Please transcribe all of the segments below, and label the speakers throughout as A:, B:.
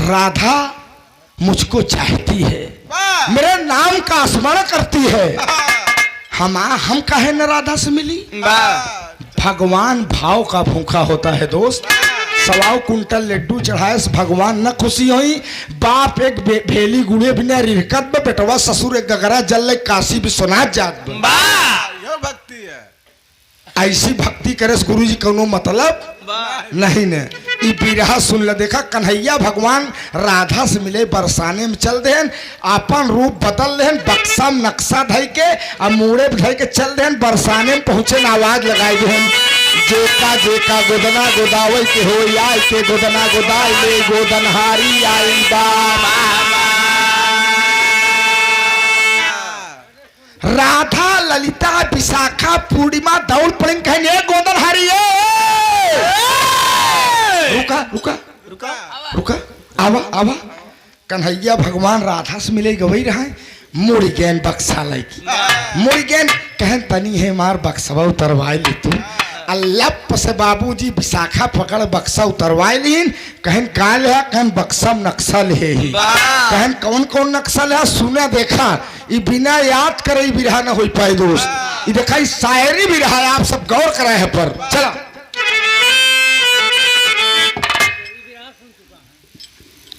A: राधा मुझको चाहती है, मेरे नाम का स्मरण करती है, हम काहे न राधा से मिली। भगवान भाव का भूखा होता है दोस्त। 1.25 कुंटल लड्डू चढ़ाए भगवान न खुशी हुई। बाप एक भेली गुड़े बिना रिहकत में बेटवा ससुर एक गगरा जल ले काशी विश्वनाथ जात
B: भक्ति है।
A: ऐसी भक्ति करे गुरु जी कोनो मतलब नहीं ने। ई बिरहा सुन ल देखा कन्हैया भगवान राधा से मिले बरसाने में चल देन, अपन रूप बदल देन, बक्सा नक्शा धई के और मुड़े धई के चल देन, बरसाने में पहुंचे न आवाज लगाई देन, जेका जेका गोदना गोदावई के हो आय के गोदना गोदाई ले गोदनहारी आई बा। राधा ललिता विशाखा पूर्णिमा दौड़ पड़ेंगे कहने गोदनहारी रुका रुका
B: रुका
A: रुका आवा आवा। कन्हैया भगवान राधा से मिले गवई रहा मुड़ गैन बक्सा लैकी मुड़ गैन कहन तनी है मार बक्सवा उतरवाई ली तू। अल्लाह से बाबूजी विशाखा पकड़ बक्सा उतरवाई लीन। कहन का ले कहन बक्सा नक्शा ले ही कहन कौन कौन नक्शा ले सुना देखा। ये बिना याद करे बिरहा न हो पाए दोस्त। ये देखा शायरी बिरहा आप सब गौर कराए हैं पर चला।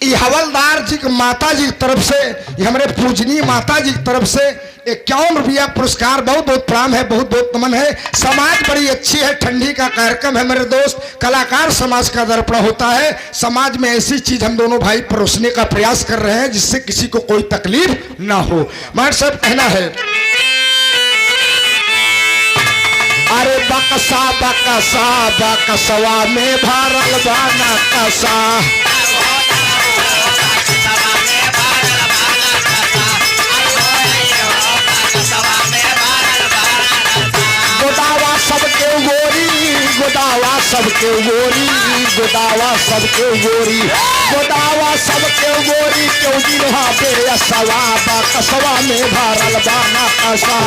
A: ये हवलदार जी की माता जी की तरफ से, ये हमारे पूजनीय माता जी की तरफ से 51 रुपया पुरस्कार, बहुत बहुत प्रणाम है, बहुत बहुत नमन है। समाज बड़ी अच्छी है, ठंडी का कार्यक्रम है मेरे दोस्त, कलाकार समाज का दर्पण होता है। समाज में ऐसी चीज हम दोनों भाई परोसने का प्रयास कर रहे हैं जिससे किसी को कोई तकलीफ ना हो। मार साहब कहना है अरे बकसा बकसा बकसवा में भरल बाना कसा, गोदावा सबके गोरी गोदावा सबके गोरी गोदावा सबके गोरी गोदावा सबके गोरी क्यों जिन्हा पे सवा बकसवा में भरल बाना कसा।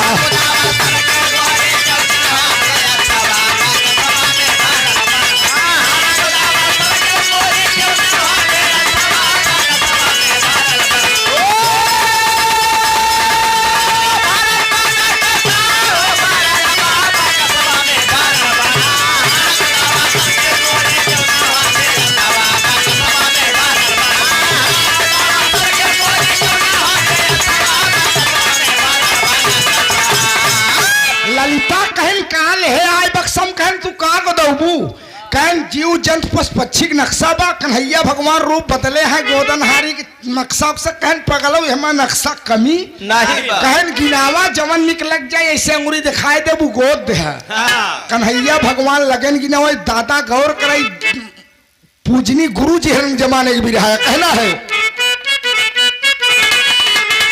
A: ललिता कहन काल है आय बक्सम कहन तू का गोदबू कहन जीव जंतु पशु पक्षी के नक्शा बा। कन्हैया भगवान रूप बदले हैं गोदनहारी के नक्शा से कहन पगलो हमारा नक्शा कमी
B: नहीं
A: कहन गिनावा जवन निकलक जाए ऐसे अंगुरी दिखाई दे वो गोद दे है। कन्हैया भगवान लगन गिनावा दादा गौर कराई पूजनी गुरु जी हर जमाने की भी रहा कहना है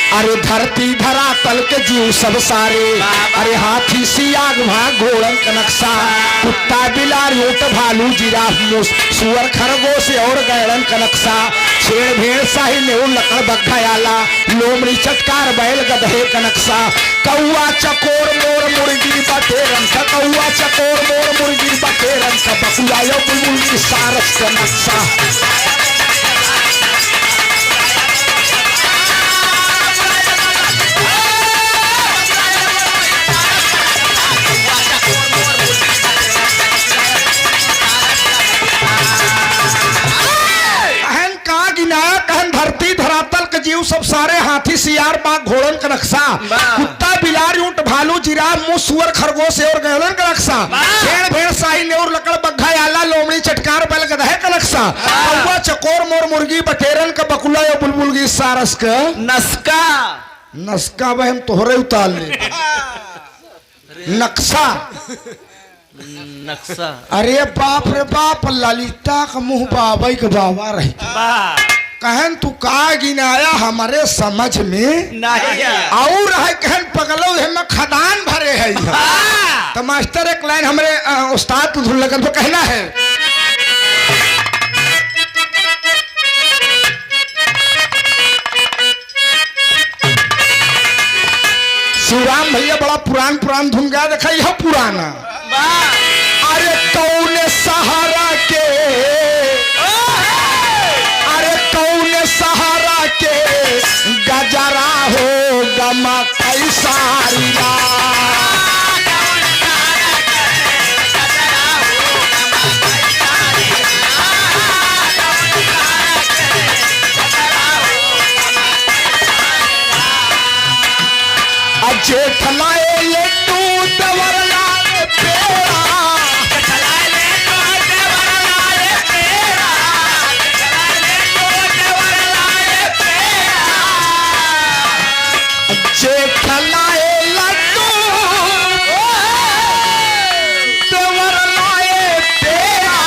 A: अरे धरती धरा तल के जीव सब सारे, अरे हाथी सियाग घोड़न का नक्शा, कुत्ता बिलारी ऊंट भालू जिराफ मूस सुअर खरगोश और गैड़न का नक्शा, शेर भेड़ शाही नेउर लकड़ बघायाला लोमड़ी चटकार बैल गधे का नक्शा, कौआ चकोर मोर मुर्गी बटेरन का, कौआ चकोर मोर मुर्गी बटेरन का, बकुला बुलबुल की सारस का नक्शा। धरती धरातल के जीव सब सारे हाथी सियार बाघ घोड़न का नक्शा, कुत्ता बिलारी ऊंट भालू जिराफ मूस सुअर खरगोश और गैलन का नक्शा, शेर भेड़ शाही नेउर लकड़ बग्घा आला लोमड़ी चटकार बैल गधे का नक्शा, कौवा चकोर मोर मुर्गी बटेरन का, बकुला और बुलबुल की सारस का
B: नस्का
A: नस्का भाई हम तोहरे उतार ले नक्शा
B: नक्शा।
A: अरे बाप रे बाप ललिता का मुंह बाबा के बाबा रही कहन तू का गिनाया हमारे समझ में
B: नहीं
A: और है कहन पगलो हम खदान भरे है तो मास्टर एक लाइन हमारे उस्ताद लगन तो कहना है शिवराम भैया बड़ा पुरान धुन गा देखा यह पुराना। अरे कौन सहारा के, अरे कौन जेठ लाए लड्डू देवर लाए पेड़ा जेठ लाए लड्डू देवर लाए पेड़ा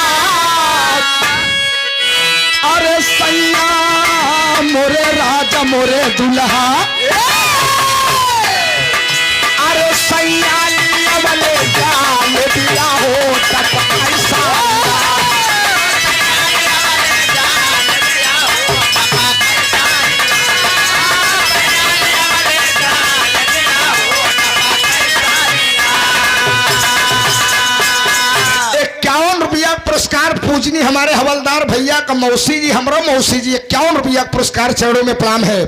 A: अरे सैया मोरे राजा मोरे दुल्हा अरे सैया लवले जान दिया हो तक ऐसा ₹51 पुरस्कार पूजनी हमारे हवलदार भैया का मौसी जी हमरा मौसी जी ₹51 पुरस्कार चरणों में प्रणाम है।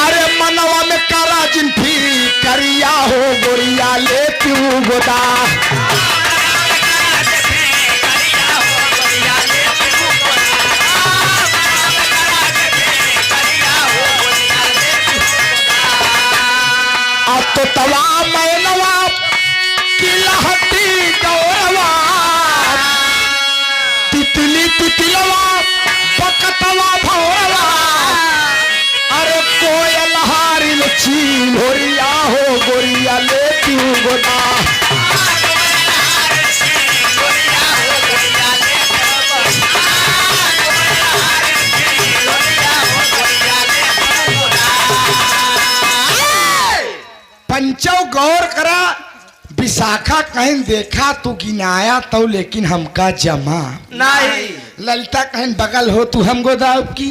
A: अरे मनवा में कारा जिन फिरी करिया हो गोरिया ले क्यों गोदा अब तो तवा मैनवा की लहटी गौरवा तितली तितलवा पकतवा भौरवा अरे कोयल हारिल चील होरिया हो गोरिया ले क्यों गोदा पंचव गौर करा विशाखा कहीं देखा तू गिनाया तो लेकिन हमका जमा
B: नहीं
A: ललिता कहीं बगल हो तू हम गोदाब की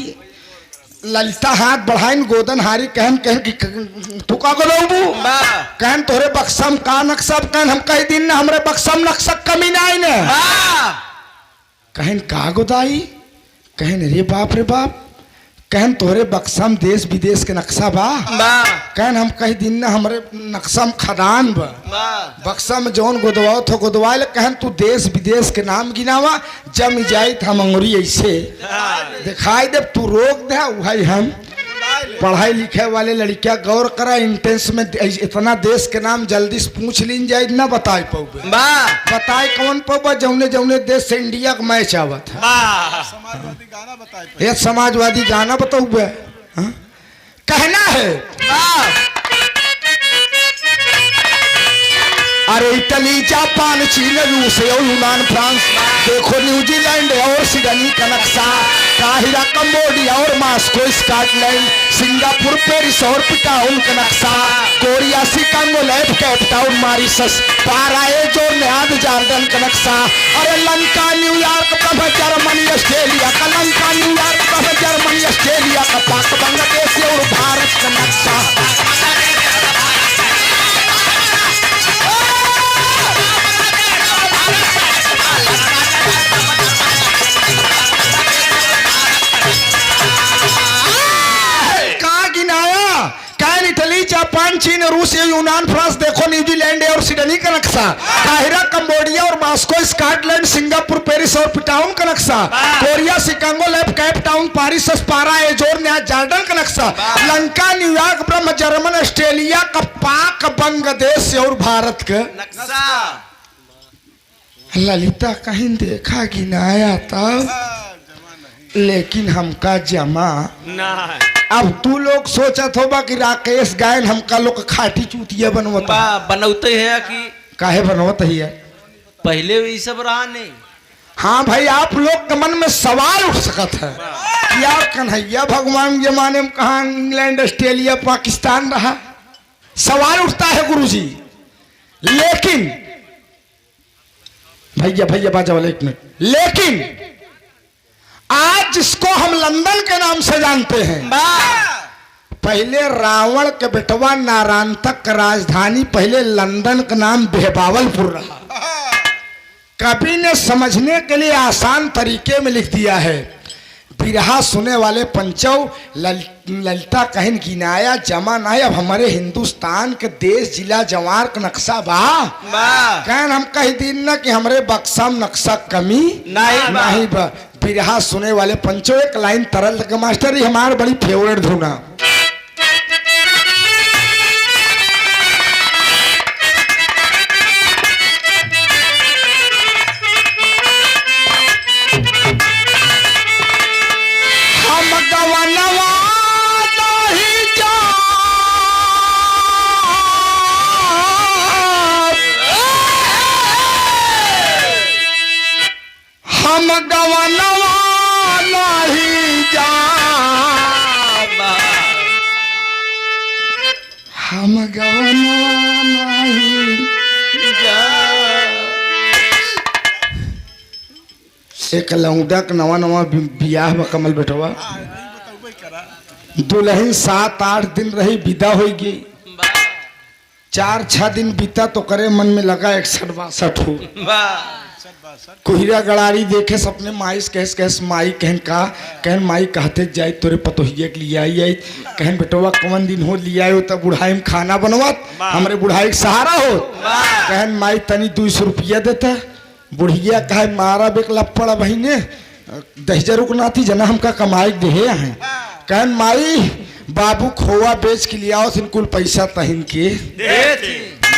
A: ललिता हाथ बढ़ाइन गोदन हारी कहन कहन की तू का गोदाबू कहन तोरे बक्सम का नक्शा कहन हम कई दिन न हमरे बक्सम नक्शा कमी नाई ने कहन का गोदाई कहन रे बाप कहन तोरे बक्सम देश विदेश के नक्शा बा कहन हम कई दिन न हमरे नक्शम खदान बा बक्सा में जौन गोदवाओ थो गोदवाइल कहन तू देश विदेश के नाम गिनावा जम जाई हम अंगुरी ऐसे दिखाई दे तू रोक दे वही हम पढ़ाई लिखे वाले लड़कियां गौर करा इंटेंस में इतना देश के नाम जल्दी से पूछ लीन जाए ना बताए पौबे बताए कौन पौबा जौने जौने देश से इंडिया का मैच आवत है
B: समाजवादी गाना बताए
A: ये समाजवादी गाना बताऊबे कहना है अरे इटली जापान चीन रूस और यूनान फ्रांस देखो न्यूजीलैंड और सिडनी का नक्शा काहिरा कंबोडिया और मास्को स्कॉटलैंड सिंगापुर पेरिस और पिटाउन का नक्शा कोरिया शिकागो लैब कैपटाउन मॉरिशस पाराए जो न्याद जार्डन का नक्शा अरे लंका न्यूयॉर्क का जर्मनी ऑस्ट्रेलिया का लंका न्यूयॉर्क का जर्मनी ऑस्ट्रेलिया का पाक बांग्लादेश और भारत का नक्शा इटली जापान चीन रूस यूनान फ्रांस देखो न्यूजीलैंड और सिडनी का नक्शा काहिरा कंबोडिया और मास्को स्कॉटलैंड सिंगापुर पेरिस और पिटाउन का नक्शा कोरिया शिकागो लैब कैपटाउन पारिस पारा एजोर न्याय जार्डन का नक्शा लंका न्यूयॉर्क ब्रह्म जर्मन ऑस्ट्रेलिया का पाक बांग्लादेश और भारत का
B: नक्शा
A: ललिता कहीं देखा गिनाया तब लेकिन हमका जमा
B: नहीं
A: अब तू लोग सोचत होबा कि राकेश गायन हमका लोग खाटी चूतिया बनवता
B: बनौते है कि
A: काहे बनवत ही है
B: पहले भी सब रहा नहीं
A: हाँ भाई आप लोग के मन में सवाल उठ सकत है कि यार कन्हैया भगवान के जमाने में कहाँ इंग्लैंड ऑस्ट्रेलिया पाकिस्तान रहा सवाल उठता है गुरुजी लेकिन भैया बाजा वाले एक मिनट लेकिन आज जिसको हम लंदन के नाम से जानते हैं पहले रावण के बेटवा नारायणतक का राजधानी पहले लंदन का नाम बेहबावलपुर रहा कवि ने समझने के लिए आसान तरीके में लिख दिया है बिरहा सुने वाले पंचव ललिता कहन गिनाया जमा नहीं अब हमारे हिंदुस्तान के देश जिला जवार का नक्शा बा कहन हम कही दिन न कि हमारे बक्सा में नक्शा कमी नहीं बा बिरहा सुने वाले पंचो एक लाइन तरल तक मास्टर ही हमारे बड़ी फेवरेट धुना हम गवनवा नहीं एक लौंडा के नवा नवा बियाह में कमल बेटवा दुल्हन 7-8 दिन रही विदा हो गई 4-6 दिन बीता तो करे मन में लगा 61-62 हो कोहिरा गड़ारी देखे सपने माई कहस माई कहन माई कहते जाए तोरे पतोहिया के लिए आई कहन बेटवा कौन दिन हो लिया आयो तब बुढ़ाई में खाना बनवत हमरे बुढ़ाई के सहारा हो कहन माई तनी 200 रुपया देता बुढ़िया कहे मारा बेक लपड़ा बहिने 10,000 रुकनाती जना हमका कमाई दे हैं कहन माई बाबू खोआ बेच के लिया कुल पैसा तहिन के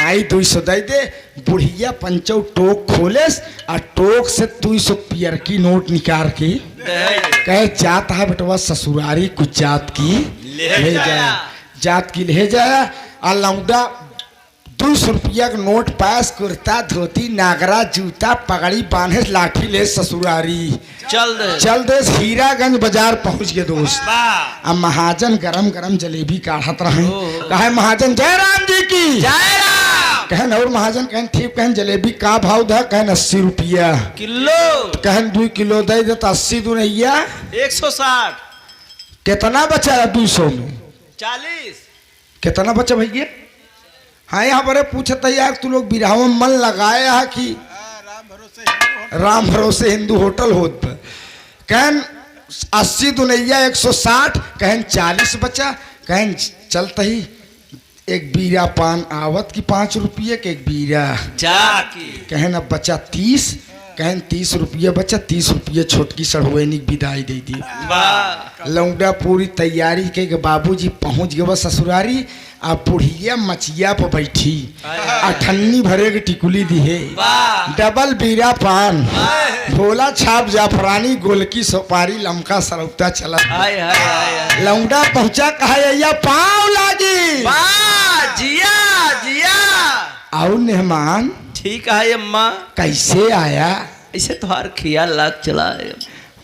A: माई 200 दे बुढ़िया पंचौ टोक खोलेस और टोक से 200 पियर की नोट निकाल के कहे जाता है बेटवा ससुरारी कुछ जात की ले जाया जात की ले जाया और लौंडा 200 रुपया का नोट पास कुर्ता धोती नागरा जूता पगड़ी बांधे लाठी ले ससुरारी चल दे हीरागंज बाजार पहुंच गए दोस्त अब महाजन गरम गरम जलेबी काढ़त रहे कहे महाजन जय राम जी की जय राम कहन और महाजन कहन ठीक कहन जलेबी का भाव था कहन 80 रुपया
B: किलो
A: कहन 2 किलो दे देता 80 दुनैया
B: 160
A: कितना बचा 200 में
B: 40
A: कितना बचा भैया हाँ यहाँ बड़े पूछता यार तू लोग बिरहाव में मन लगाया है कि राम भरोसे हिंदू होटल होत पर कहन 80 दुनैया 160 कहन 40 बचा कहन चलता ही एक बीरा पान आवत की 5 रुपये के एक बीरा कहन अब बचा 30 कहन 30 रुपया बचा 30 रुपये छोटकी सड़हुएनी विदाई दे दी लौंडा पूरी तैयारी के बाबूजी पहुंच गए ससुरारी आ बुढ़िया मचिया पर बैठी अठन्नी भरे की टिकुली दी है डबल बीरा पान भोला छाप जाफरानी गोलकी सुपारी लमका सरौता चला लौंडा पहुंचा कहा पाँव लागी
B: जिया जिया
A: आओ मेहमान
B: ठीक है अम्मा
A: कैसे आया
B: इसे तुम्हार ख्याल लाग चला है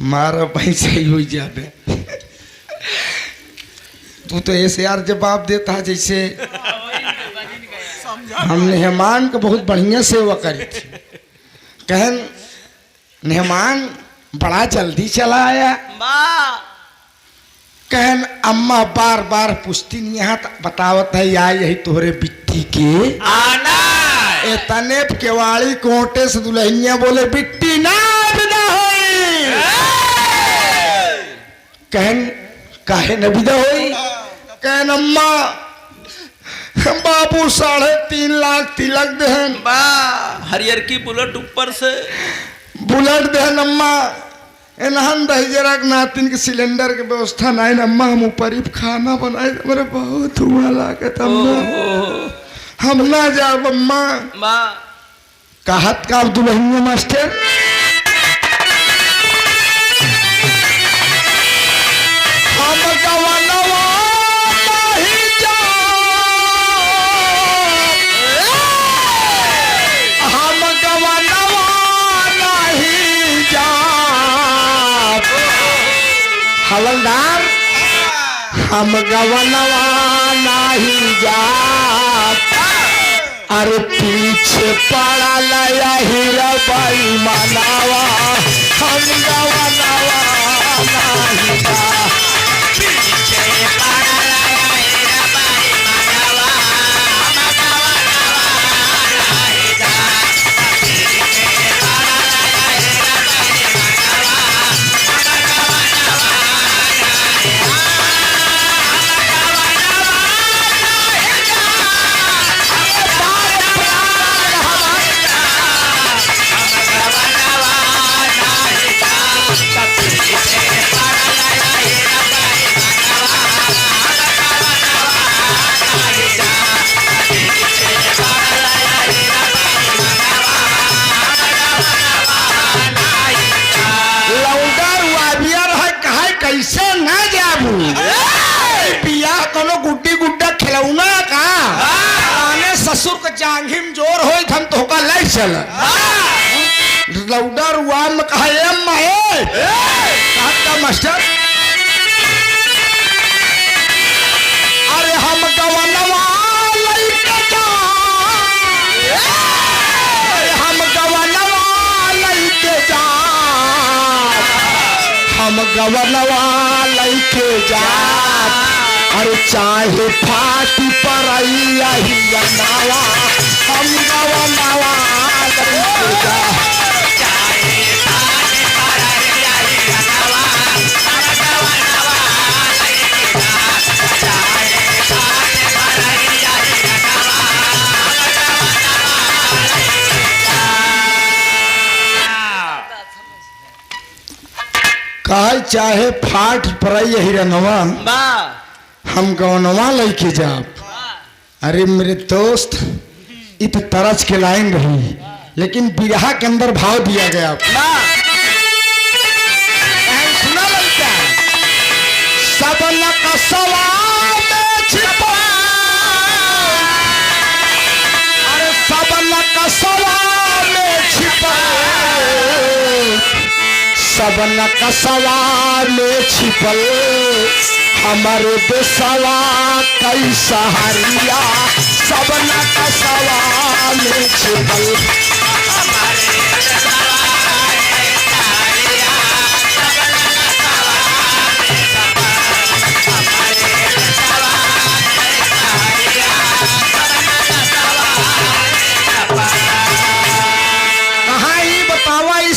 A: मारा पैसा ही हो जाबे तू तो ऐसे यार जवाब देता है जैसे हम मेहमान को बहुत बढ़िया सेवा करी थी कहन मेहमान बड़ा जल्दी चला आया कहन अम्मा बार बार पूछती नहीं यहाँ बतावत है या यही तोहरे बिट्टी के
B: आना
A: इतने केवाड़ी कोटे से दुल्हनिया बोले बिट्टी ना विदा होई कहन काहे न विदा होई कहन अम्मा बाबू 3.5 लाख तिलक देहन
B: हरियर की बुलेट ऊपर से
A: बुलेट देहन अम्मा एनहन दहजरक नातिन के सिलेंडर के व्यवस्था नहीं अम्मा हम ऊपर ही खाना बनाए मेरे बहुत धुआं लागत अम्मा हम ना जाब अम्मा कहत का दुल्हनिया मास्टर हम गवनवा नहीं हम गवनवा नहीं जा हवलदार हम गवनवा नहीं जा अरे पीछे पड़ा लया हीरा बाई मनावा हम गवनवा नहीं जा कैसे ना जाबू बियाह कोनो गुड्डी गुड्डा खिलौना का आने ससुर के जांघी में जोर होई हम तो का ले चल लौडा रुआ में कहा अम्मा है का मास्टर अरे हम गवनवा गवनवा लैके जा अरे चाहे फाटी पर नावा हम गवनवा लैके जा काहे चाहे फाट पर हिरनवा हम गवनवा लेके जाब। अरे मेरे दोस्त इत तरस के लाइन रही लेकिन बिरहा के अंदर भाव दिया गया। सुना लगता सब नकसवा में छिपा अरे सब नकसवा में छिपा सब नकसवा में छिपल हमारे देशवा कई सहारिया सब नकसवा में छिपल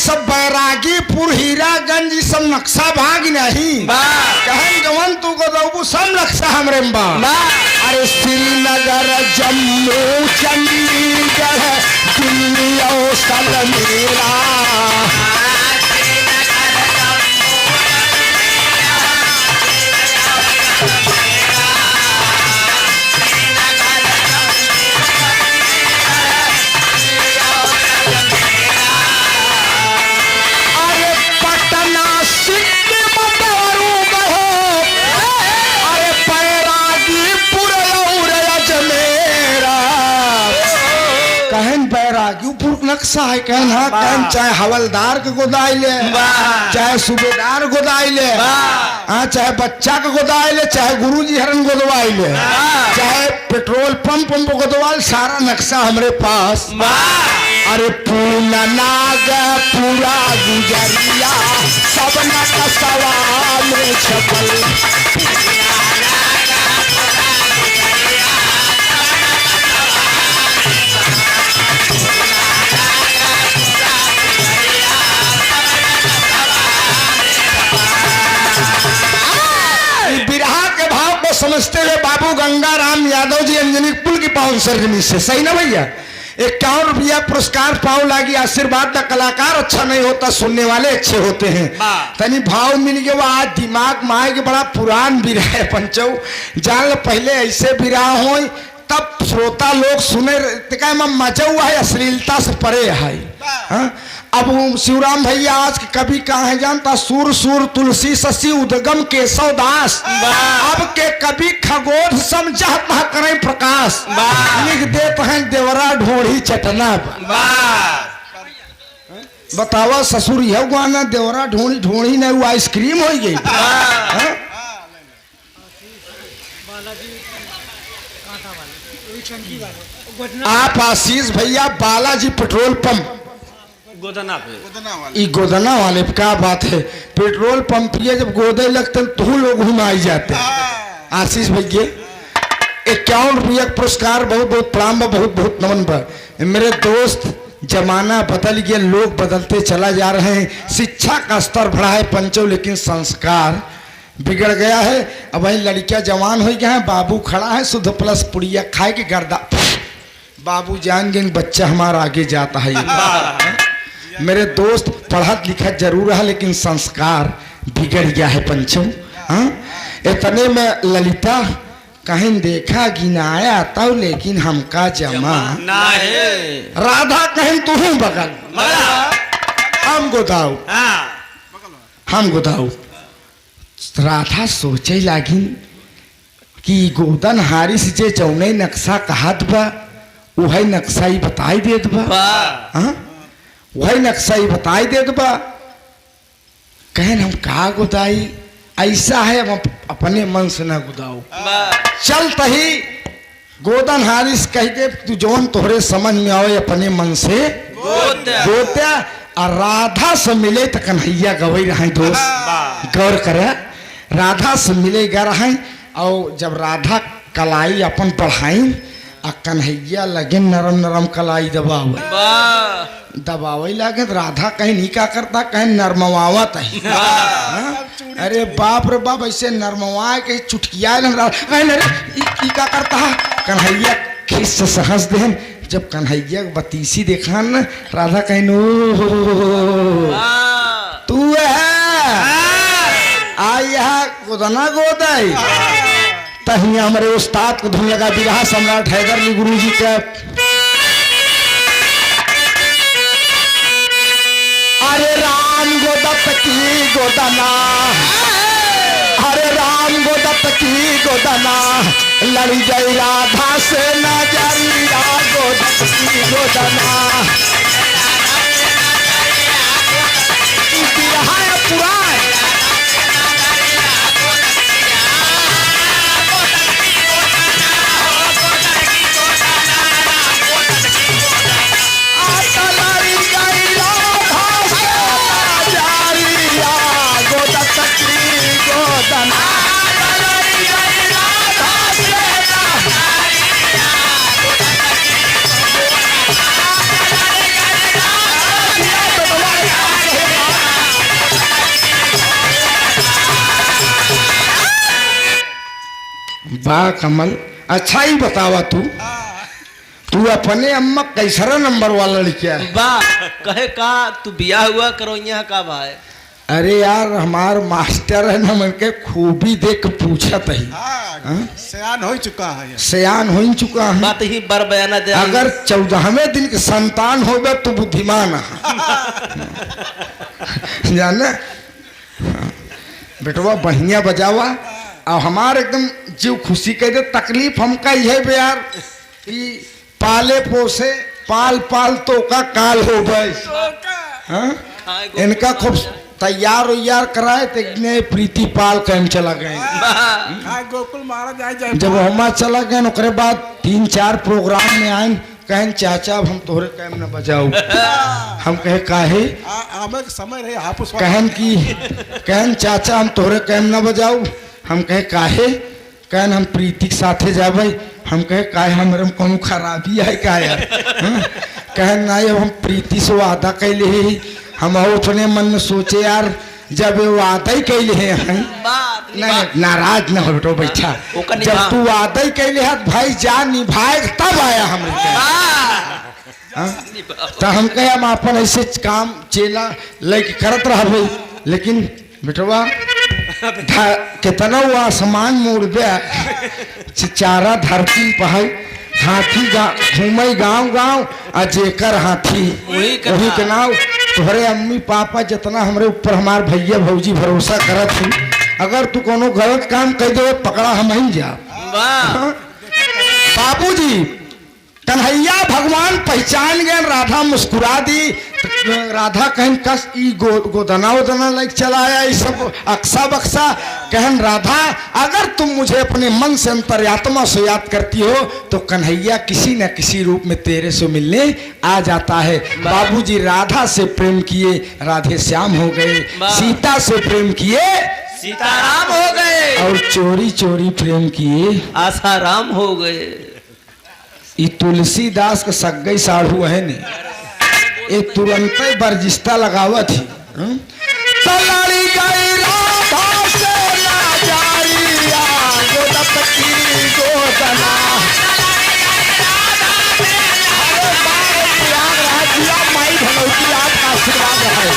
A: सब बैरागीपुर हीरागंज सब नक्शा भाग नहीं कहन जवन तू को सब नक्शा हमरे बा। अरे श्रीनगर जम्मू चंडीगढ़ दिल्ली और सलमेरा नक्शा है कहन हाँ कहन चाहे हवलदार के गोदाई ले चाहे सूबेदार गोदाई ले हाँ चाहे बच्चा के गोदाई ले चाहे गुरुजी हरन गोदवाई ले चाहे पेट्रोल पंप गोदवाई सारा नक्शा हमारे पास। अरे पूना नाग पूरा गुजरिया सब नक्शा में छपल बिरहा के भाव को समझते हुए बाबू गंगाराम यादव जी अंजनी पुल की पावन सरजमी से सही ना भैया 51 रुपया पुरस्कार पाव लागी आशीर्वाद का कलाकार अच्छा नहीं होता सुनने वाले अच्छे होते हैं तनी भाव मिल गया वो आज दिमाग माए के बड़ा पुरान बिरहा है पंचौ जान पहले ऐसे बिरहा हो तब श्रोता लोग सुने मजा हुआ है अश्लीलता से परे है। अब शिवराम भैया आज के कवि कहाँ है जानता सूर सूर तुलसी शशि उदगम केशव दास अब के कवि खगोल समझता करें प्रकाश लिख देते हैं देवरा ढोड़ी चटना बतावा ससुर यह गाना देवरा ढोड़ी ढोड़ी नहीं वो आइसक्रीम हो गई। आप आशीष भैया बालाजी पेट्रोल पंप
B: गोदना
A: वाले क्या बात है पेट्रोल पंप ये जब गोदे लगते तो लोग घुमाई जाते आशीष भैया 51 रुपया पुरस्कार बहुत बहुत प्रणाम बहुत बहुत नमन पर। मेरे दोस्त जमाना बदल गया लोग बदलते चला जा रहे हैं शिक्षा का स्तर बढ़ा है पंचो लेकिन संस्कार बिगड़ गया है। अब वही लड़कियां जवान हो गया है बाबू खड़ा है शुद्ध प्लस पुड़िया खाए के गर्दा बाबू जान गए बच्चा हमारा आगे जाता है। मेरे दोस्त पढ़ा लिखा जरूर है लेकिन संस्कार बिगड़ गया है पंचों। इतने में ललिता कहीं देखा गिनाया तब लेकिन हमका जमा राधा कहीं तू बगल हम गोदाऊ राधा सोचे लागिन कि गोदन हारी से जे जौने नक्शा कहत बा वही नक्शा ही बताई देत बा वही नक्शा ही बताई देत बा कहन हम का गोदाई ऐसा है हम अपने मन से ना गुदाओ चल तही गोदन हारिस कह के तू जौन तोहरे समझ में आवे अपने मन से गोत्या और राधा से मिले तो कन्हैया गवई रहे दोस्त। गौर करे, राधा से मिले गा रहे और जब राधा कलाई अपन बढ़ाई आ कन्हैया लगे नरम नरम कलाई दबावे। दबावे लगे तो राधा कहीं नहीं क्या करता, कहीं नरमवावत है। अरे बाप रे बाप, ऐसे नरमवा के चुटकिया क्या करता है। कन्हैया खिस से हंस दे। जब कन्हैया बतीसी देखा न, राधा कहीं नो तू है आई गोदना गोदाई तहिया हमारे उस्ताद को धुन लगा बिरहा सम्राट हैदर अली गुरु जी के। अरे राम गोदत की गोदना, अरे राम गोदत की गोदना, लड़ी गई राधा से नजरिया गोदत की गोदना। बिरहा पुराण वाह कमल, अच्छा ही बतावा तू अपने अम्मा कैसरा नंबर वाला लिखा है।
B: वाह कहे का तू बिया हुआ करो यहाँ का भाई।
A: अरे यार हमार मास्टर है ना, मन के खूबी देख पूछत है।
C: सयान हो चुका है,
A: सयान हो चुका है।
B: बात ही बर बयाना दे।
A: अगर 14वें दिन के संतान होगा तो बुद्धिमान जाने बेटवा बढ़िया बजावा और हमार एकदम जीव खुशी कह दे। तकलीफ हमका यह है यार कि पाले पोसे पाल पाल तो का काल हो गए। इनका खूब तैयार उयार कराए तो इतने प्रीति पाल कैम चला गए।
C: गोकुल महाराज
A: जब हम चला गए ओकरे बाद 3-4 प्रोग्राम में आए, कहन चाचा हम तोहरे कैम न बजाऊ। हम कहे काहे
C: समय रहे हापुस
A: कहन चाचा हम तोहरे कैम न बजाऊ। हम कहे काहे, कहन हम प्रीति के साथे जाबे। हम कहे काहे हमारे में कोनो खराबी है क्या यार। कहन नहीं, अब हम प्रीति से वादा कैले ही, हम अपने मन में सोचे यार जब वो वादा ही कैले हैं नहीं नाराज न हो बेटो बैठा। जब तू वादा ही कैले है भाई जान निभाए तब आया हमरे। तो हम कहे हम अपन ऐसे काम चेला लेके करत रह। लेकिन बेटवा कितना वो आसमान मोड़ दे चारा धरती पहाड़ हाथी घूमे गांव गांव आ जेकर हाथी वही के नाव। तुम्हारे अम्मी पापा जितना हमारे ऊपर हमारे भैया भौजी भरोसा करत थी, अगर तू कोनो गलत काम कर दे पकड़ा हम ही जा। बाबूजी कन्हैया भगवान पहचान गए, राधा मुस्कुरा दी। राधा कहन कस ई गोदना वोदना लाइक चलाया ये सब अक्सा बक्सा। कहन राधा अगर तुम मुझे अपने मन से अंतर्यात्मा से याद करती हो तो कन्हैया किसी न किसी रूप में तेरे से मिलने आ जाता है। बाबूजी राधा से प्रेम किए, राधे श्याम हो गए। सीता से प्रेम किए,
B: सीताराम हो गए।
A: और चोरी चोरी प्रेम किए,
B: आसाराम हो गए।
A: ये तुलसीदास का सगई साढ़ू है ने एक तुरंत ही बरजिस्ता लगावा थी। तलाड़ी गई राधा से नाजारिया गोदत की गोदना। अरे बार प्रयागराज जिला माई भगवती आपका आशीर्वाद है।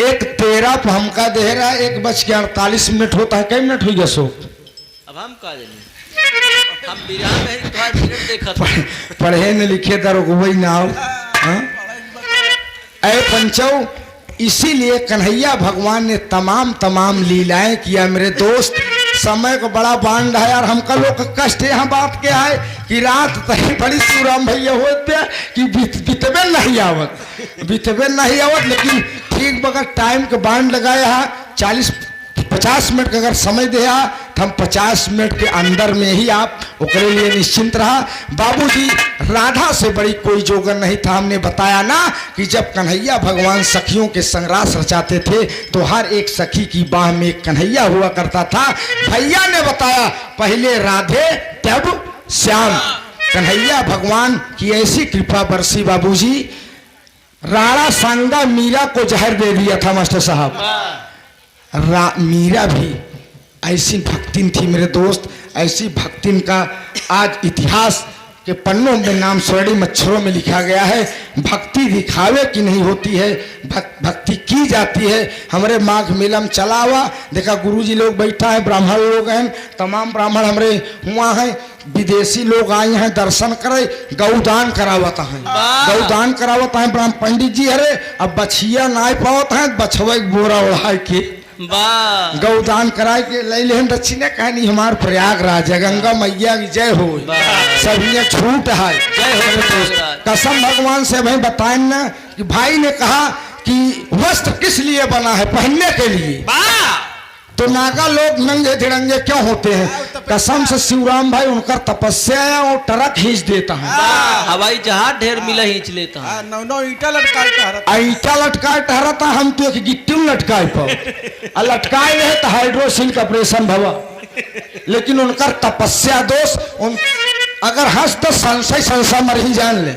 A: एक 13 पर हमका दे रहा है, 1:48 होता है। कई मिनट हुई गसो
B: अब हम का जाने, हम बिरहा में ही तुम्हारे मिनट देखा था।
A: पढ़े न लिखे दरोगवई नाव ऐ पंचौ। इसीलिए कन्हैया भगवान ने तमाम लीलाएं किया मेरे दोस्त। समय को बड़ा बांड है यार। हमका लोग कष्ट यहाँ बात क्या है कि रात तही बड़ी शिवराम भैया होते कि बितबे नहीं आवत लेकिन ठीक बगैर टाइम के बांड लगाया है। 40-50 मिनट का अगर समय दिया तो हम 50 मिनट के अंदर में ही आप ओकरे लिए निश्चिंत रहा। बाबूजी राधा से बड़ी कोई जोगर नहीं था। हमने बताया ना कि जब कन्हैया भगवान सखियों के संग्रास रचाते थे तो हर एक सखी की बाह में एक कन्हैया हुआ करता था। भैया ने बताया पहले राधे तब श्याम। कन्हैया भगवान की ऐसी कृपा बरसी बाबूजी, राणा सांगा मीरा को जहर दे दिया था मास्टर साहब। मीरा भी ऐसी भक्तिन थी मेरे दोस्त, ऐसी भक्तिन का आज इतिहास के पन्नों में नाम स्वर्णिम अक्षरों में लिखा गया है। भक्ति दिखावे की नहीं होती है, भक्ति की जाती है। हमारे माघ मेला में चला हुआ देखा, गुरुजी लोग बैठा है, ब्राह्मण लोग हैं, तमाम ब्राह्मण हमारे हुआ हैं, विदेशी लोग आए हैं दर्शन करे, गौदान करावता है, गौदान करावता है ब्राह्मण पंडित जी। अरे अब बछिया नाय पावत है, बछवा बोरा उड़ा के गौदान कराए के ले लेन दक्षिणे कहनी हमार प्रयागराज गंगा मैया की जय हो। सभी छूट है कसम भगवान से भाई बताए ना कि भाई ने कहा कि वस्त्र किस लिए बना है, पहनने के लिए। तो नागा लोग नंगे धिरंगे क्यों होते हैं? कसम से शिवराम भाई उनका तपस्या है और ट्रक खींच देता है,
B: हवाई जहाज ढेर मिला खींच लेता है।
C: ईटा लटकाए
A: ठहरता। हम तो एक गिट्टी में लटकाए पाओ लटकाए रहे तो हाइड्रोसिल का ऑपरेशन भवा, लेकिन उनका तपस्या दोष उन अगर हंस तो संशय मर ही जान ले।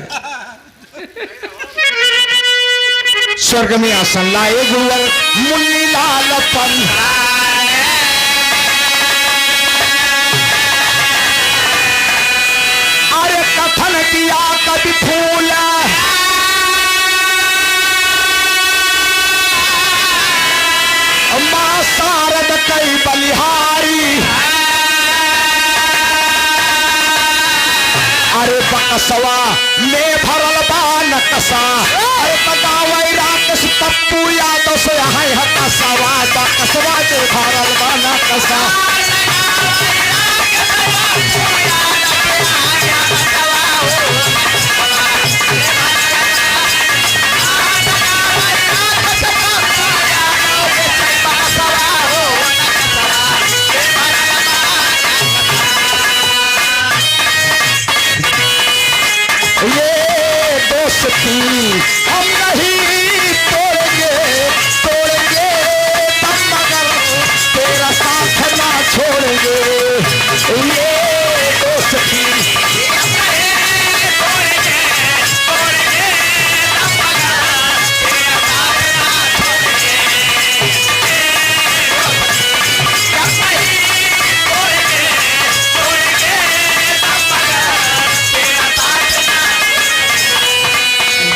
A: स्वर्ग में आसन लाए गुरुवर मुन्नी लाल अरे कथन किया कभी फूल मां शारद कई बलिहारी। अरे बकसवा में भरल बा नकसा, अरे बतावई राकेश पप्पू यादव से है हकसवा, बकसवा में भरल बा नकसा। हम नहीं तोड़ेंगे तब मगर तेरा साथ ना छोड़ेंगे। ये दोस्ती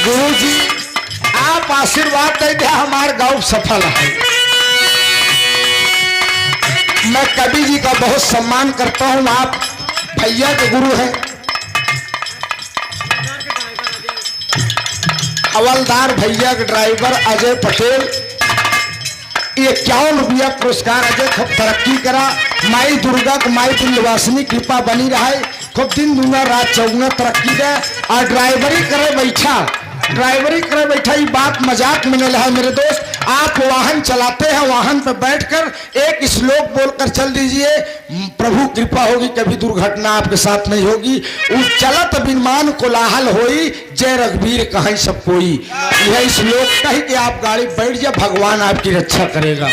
A: गुरुजी आप आशीर्वाद दे दे, हमारे गांव सफल है। मैं कवि जी का बहुत सम्मान करता हूं, आप भैया के गुरु हैं। हवलदार भैया के ड्राइवर अजय पटेल, ये 51 रुपया पुरस्कार। अजय खूब तरक्की करा, माई दुर्गा को माई विंध्यवासिनी कृपा बनी रहे, खूब दिन दूना रात चौगुना तरक्की दे। और ड्राइवरी करे बैठा ये बात मजाक में नहीं है मेरे दोस्त। आप वाहन चलाते हैं, वाहन पर बैठकर एक श्लोक बोलकर चल दीजिए, प्रभु कृपा होगी, कभी दुर्घटना आपके साथ नहीं होगी। उस चलत विमान कोलाहल होई, जय रघुवीर कहीं सब कोई। यह श्लोक कही कि आप गाड़ी बैठ जाए, भगवान आपकी रक्षा करेगा।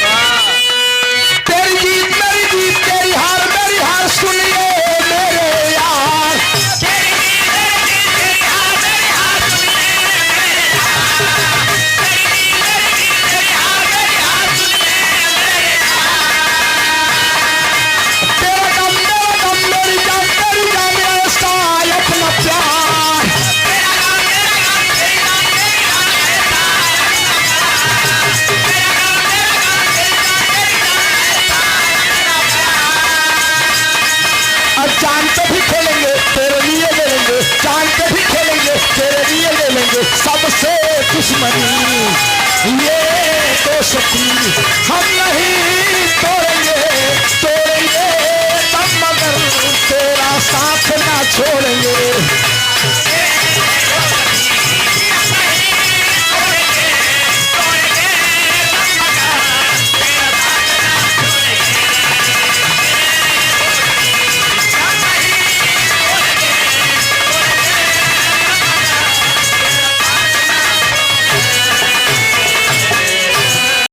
A: तेरी जीत मेरी जीत, तेरी हार मेरी हार, सुनिए मेरे यार। चांद पे भी खेलेंगे तेरे लिए ले लेंगे, चांद पे भी खेलेंगे तेरे लिए ले लेंगे, सबसे दुश्मनी ये दोस्ती हम नहीं तोड़ेंगे तब मगर तेरा साथ ना छोड़ेंगे।